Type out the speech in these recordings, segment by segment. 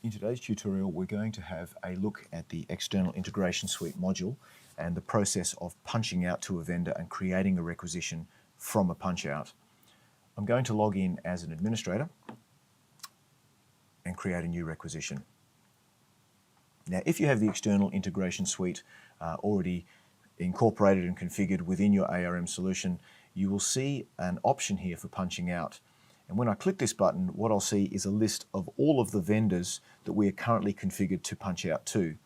In today's tutorial, we're going to have a look at the External Integration Suite module and the process of punching out to a vendor and creating a requisition from a punch-out. I'm going to log in as an administrator and create a new requisition. Now, if you have the External Integration Suite already incorporated and configured within your ARM solution, you will see an option here for punching out. And when I click this button, what I'll see is a list of all of the vendors that we are currently configured to punch out to.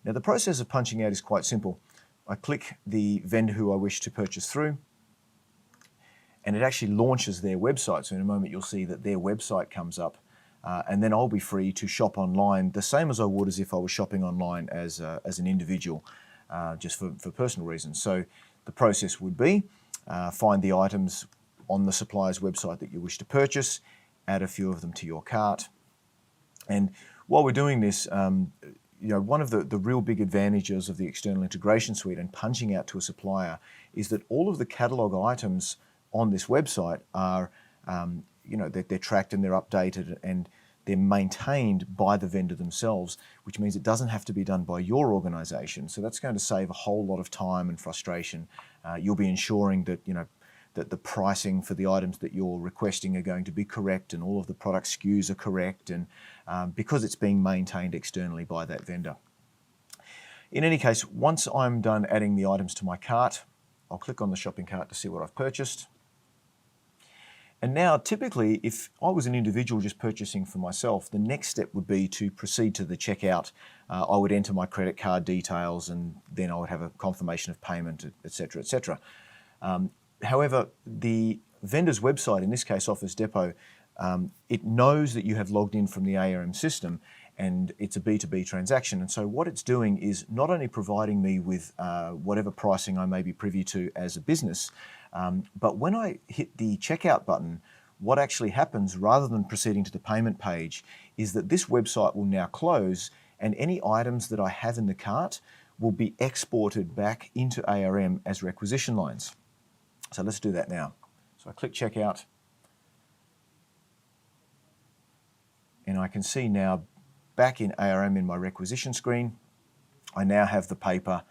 Now, the process of punching out is quite simple. I click the vendor who I wish to purchase through, and it actually launches their website. So in a moment, you'll see that their website comes up, and then I'll be free to shop online the same as I would as if I was shopping online as an individual, just for personal reasons. So the process would be find the items on the supplier's website that you wish to purchase, add a few of them to your cart. And while we're doing this, one of the real big advantages of the External Integration Suite and punching out to a supplier is that all of the catalog items on this website are, they're tracked and they're updated and they're maintained by the vendor themselves, which means it doesn't have to be done by your organization. So that's going to save a whole lot of time and frustration. You'll be ensuring that, that the pricing for the items that you're requesting are going to be correct and all of the product SKUs are correct, and because it's being maintained externally by that vendor. In any case, once I'm done adding the items to my cart, I'll click on the shopping cart to see what I've purchased. And now, typically, if I was an individual just purchasing for myself, the next step would be to proceed to the checkout. I would enter my credit card details and then I would have a confirmation of payment, etc., etc. However, the vendor's website, in this case Office Depot, it knows that you have logged in from the ARM system and it's a B2B transaction. And so what it's doing is not only providing me with whatever pricing I may be privy to as a business, but when I hit the checkout button, what actually happens rather than proceeding to the payment page is that this website will now close and any items that I have in the cart will be exported back into ARM as requisition lines. So let's do that now. So I click checkout and I can see now back in ARM in my requisition screen, I now have the paper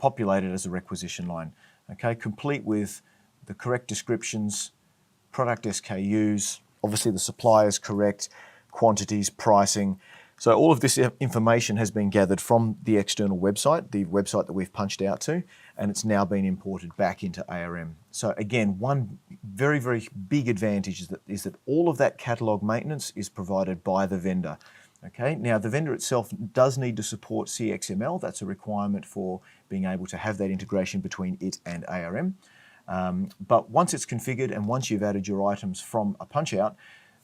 populated as a requisition line. Okay, complete with the correct descriptions, product SKUs, obviously the supplier is correct, quantities, pricing. So all of this information has been gathered from the external website, the website that we've punched out to, and it's now been imported back into ARM. So again, one very, very big advantage is that all of that catalog maintenance is provided by the vendor. Okay, now the vendor itself does need to support CXML. That's a requirement for being able to have that integration between it and ARM. But once it's configured and once you've added your items from a punch-out,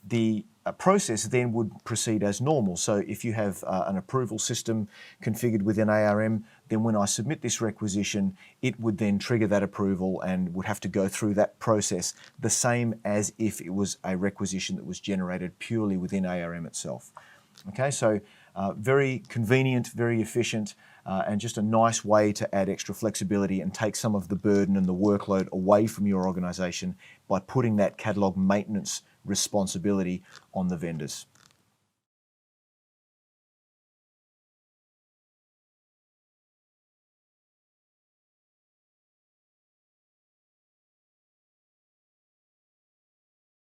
the process then would proceed as normal. So if you have an approval system configured within ARM, then when I submit this requisition, it would then trigger that approval and would have to go through that process the same as if it was a requisition that was generated purely within ARM itself. Okay, so very convenient, very efficient, and just a nice way to add extra flexibility and take some of the burden and the workload away from your organization by putting that catalog maintenance responsibility on the vendors.